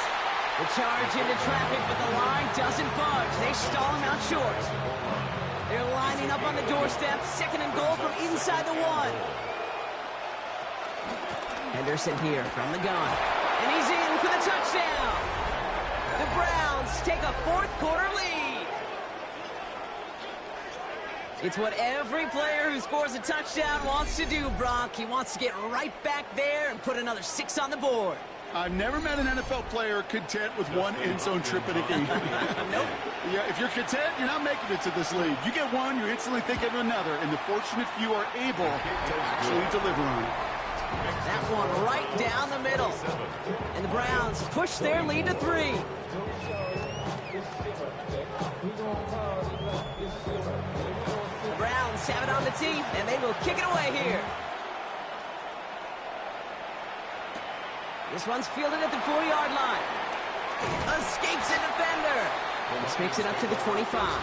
The charge into traffic, but the line doesn't budge. They stall him out short. They're lining up on the doorstep. 2nd and goal from inside the 1. Henderson here from the gun. And he's in for the touchdown. The Browns take a 4th quarter lead. It's what every player who scores a touchdown wants to do, Brock. He wants to get right back there and put another 6 on the board. I've never met an NFL player content with one end zone trip in a game. Nope. Yeah, if you're content, you're not making it to this league. You get one, you instantly think of another, and the fortunate few are able to actually deliver on it. That one right down the middle. And the Browns push their lead to 3. The Browns have it on the tee, and they will kick it away here. This one's fielded at the 4-yard line. Escapes a defender. This makes it up to the 25.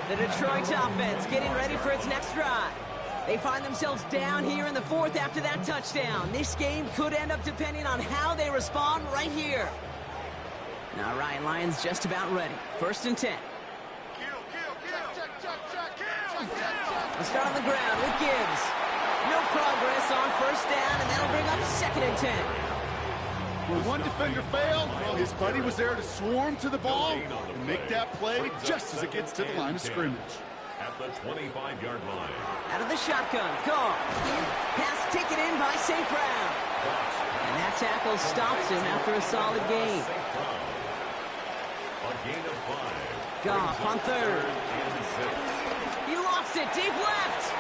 The Detroit offense getting ready for its next drive. They find themselves down here in the 4th after that touchdown. This game could end up depending on how they respond right here. Now Ryan Lyons just about ready. 1st and 10. We'll start on the ground with Gibbs. No progress on 1st down, and that'll bring up 2nd and 10. When one defender failed, well, his buddy was there to swarm to the ball and make that play just as it gets to the line of scrimmage. At the 25-yard line. Out of the shotgun, call. Pass taken in by St. Brown. And that tackle stops him after a solid gain. A gain of 5. Goff on 3rd. And 6. He lofts it deep left.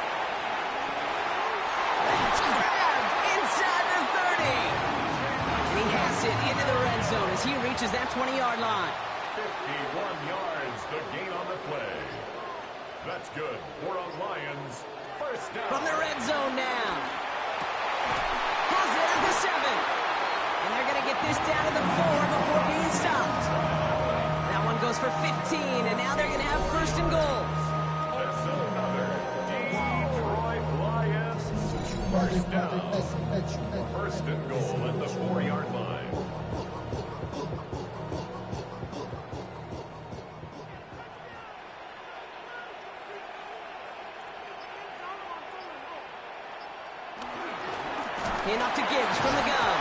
That's grabbed inside the 30. And he has it into the red zone as he reaches that 20-yard line. 51 yards, the gain on the play. That's good for a Lions 1st down. From the red zone now. Has it at the 7. And they're going to get this down to the 4 before being stopped. That one goes for 15, and now they're going to have 1st and goal. That's another Detroit Lions 1st down. 1st and goal at the 4-yard line. Enough to Gibbs from the gun.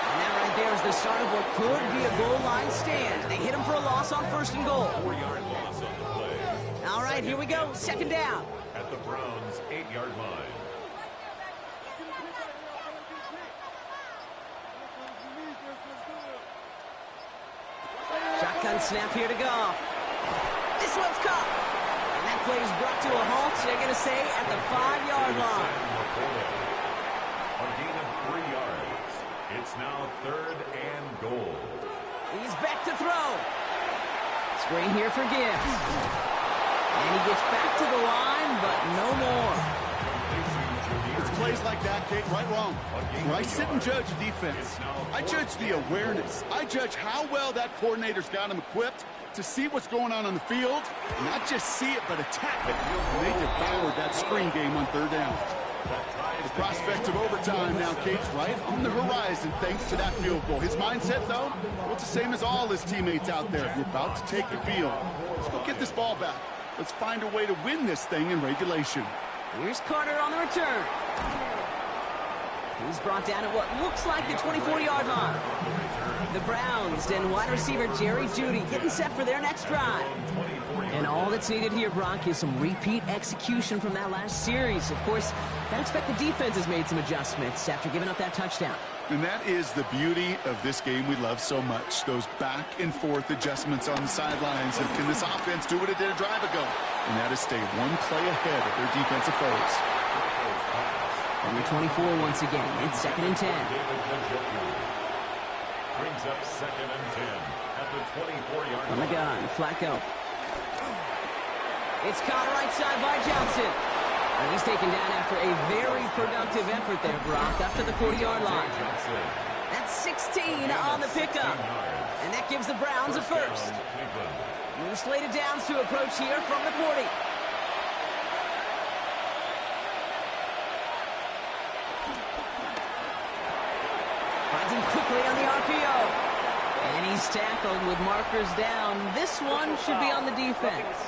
And that right there is the start of what could be a goal line stand. They hit him for a loss on 1st and goal. 4-yard loss on the play. All right, here we go. 2nd down. At the Browns' 8-yard line. Shotgun snap here to Goff. This one's caught. And that play is brought to a halt. They're going to say at the 5-yard line. A gain of 3 yards. It's now 3rd and goal. He's back to throw. Screen here for Gibbs. And he gets back to the line, but no more. Completion to the It's plays like that, Kate, right, wrong. When I sit and judge a defense, I judge the awareness. I judge how well that coordinator's got him equipped to see what's going on the field, and not just see it, but attack it. And they devoured that screen game on third down. The prospect of overtime now, Kate's right on the horizon thanks to that field goal. His mindset, though, well, it's the same as all his teammates out there. We're about to take the field. Let's go get this ball back. Let's find a way to win this thing in regulation. Here's Carter on the return. He's brought down at what looks like the 24-yard line. The Browns and wide receiver Jerry Jeudy getting set for their next drive. And all that's needed here, Brock, is some repeat execution from that last series. Of course, I expect the defense has made some adjustments after giving up that touchdown. And that is the beauty of this game we love so much, those back-and-forth adjustments on the sidelines. And can this offense do what it did a drive ago? And that is stay one play ahead of their defensive foes. Number 24 once again. It's 2nd and 10. Brings up 2nd and 10 at the 24-yard line. On the gun, Flacco. It's caught right side by Johnson. And he's taken down after a very productive effort there, Brock, up to the 40-yard line. That's 16 on the pickup. And that gives the Browns a first. New slated downs to approach here from the 40. Finds him quickly on the RPO. And he's tackled with markers down. This one should be on the defense.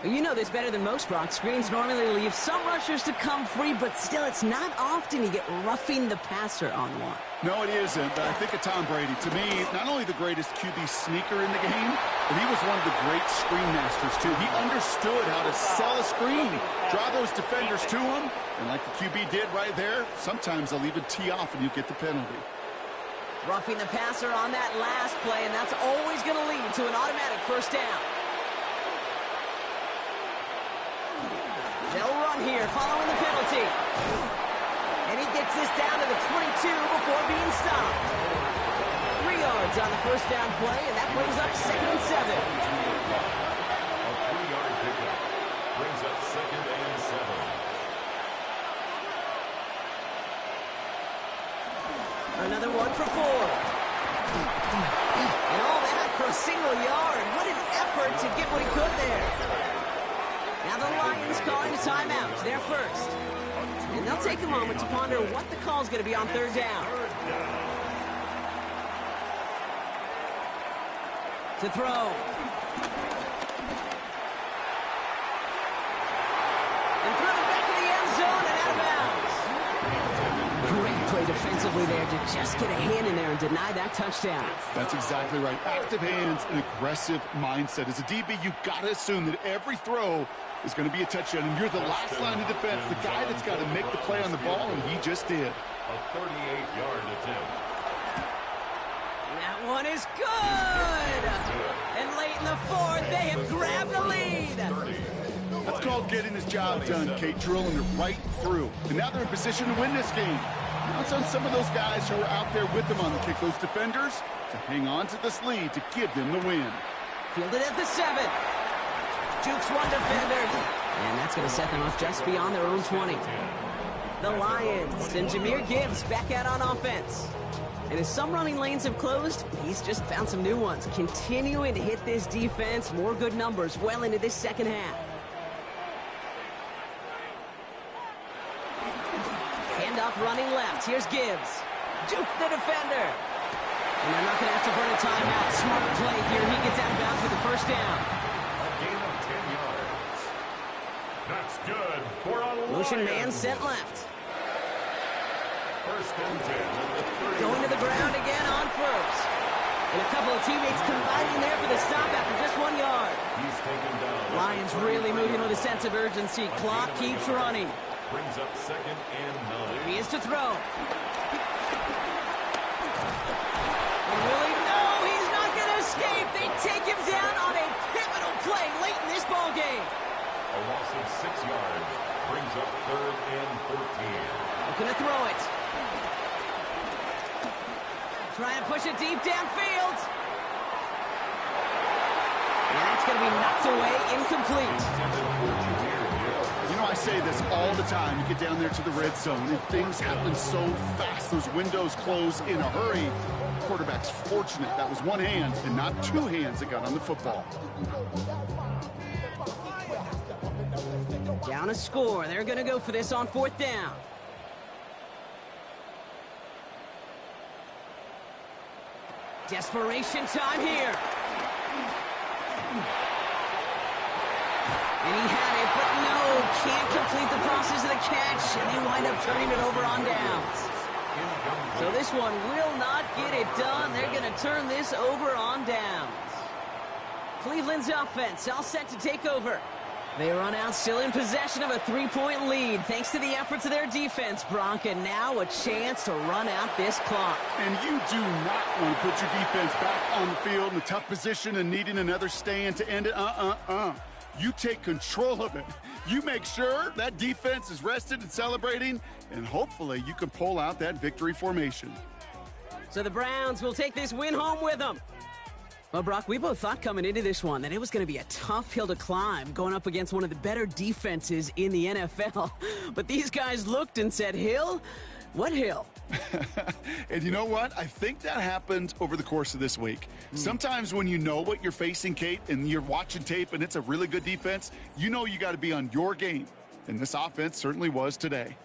You know this better than most, Brock. Screens normally leave some rushers to come free, but still, it's not often you get roughing the passer on one. No, it isn't, but I think of Tom Brady. To me, not only the greatest QB sneaker in the game, but he was one of the great screen masters, too. He understood how to sell a screen, draw those defenders to him, and like the QB did right there, sometimes they'll even tee off and you get the penalty. Roughing the passer on that last play, and that's always going to lead to an automatic first down. They'll run here following the penalty. And he gets this down to the 22 before being stopped. 3 yards on the first down play, and that brings up 2nd and 7. A 3-yard pickup brings up 2nd and 7. Another one for 4. And all that for a single yard. What an effort to get what he could there. Now the Lions calling a timeout. They're first. And they'll take a moment to ponder what the call is going to be on third down. To throw. And through the back of the end zone and out of bounds. Great play defensively there to just get a hand in there and deny that touchdown. That's exactly right. Active hands and aggressive mindset. As a DB, you've got to assume that every throw is going to be a touchdown, and you're the last line of defense, the guy that's got to make the play on the ball, and he just did. A 38-yard attempt. That one is good! And late in the 4th, they have grabbed the lead. That's called getting his job done, Kate, drilling it right through. And now they're in position to win this game. Now it's on some of those guys who are out there with them on the kick, those defenders, to hang on to this lead to give them the win. Fielded at the 7. Jukes one defender. And that's going to set them off just beyond their own 20. The Lions and Jahmyr Gibbs back out on offense. And as some running lanes have closed, he's just found some new ones. Continuing to hit this defense. More good numbers well into this second half. Handoff running left. Here's Gibbs. Juke the defender. And they're not going to have to burn a timeout. Smart play here. He gets out of bounds for the first down. Gain of 10 yards. That's good for a Motion Lions. man sent left. First and 10. Going to the ground again on first. And a couple of teammates combining there for the stop after just 1 yard. He's taken down. Really moving with a sense of urgency. Clock keeps running. Brings up 2nd and 9. Here he is to throw. And really, no, he's not going to escape. They take him down on a pivotal play late in this ball game. A loss of 6 yards brings up 3rd and 14. Looking to throw it. Trying to push it deep downfield. And that's going to be knocked away, incomplete. You know, I say this all the time. You get down there to the red zone, and things happen so fast. Those windows close in a hurry. Quarterback's fortunate that was one hand and not two hands that got on the football. Down a score. They're going to go for this on 4th down. Desperation time here. And he had it, but no, can't complete the process of the catch, and they wind up turning it over on downs. So this one will not get it done. They're going to turn this over on downs. Cleveland's offense all set to take over. They run out still in possession of a 3-point lead thanks to the efforts of their defense, Bronk, and now a chance to run out this clock. And you do not want to put your defense back on the field in a tough position and needing another stand to end it. You take control of it. You make sure that defense is rested and celebrating, and hopefully you can pull out that victory formation. So the Browns will take this win home with them. Well, Brock, we both thought coming into this one that it was going to be a tough hill to climb going up against one of the better defenses in the NFL. But these guys looked and said, Hill? What hill? And you know what? I think that happened over the course of this week. Sometimes when you know what you're facing, Kate, and you're watching tape and it's a really good defense, you know you got to be on your game. And this offense certainly was today.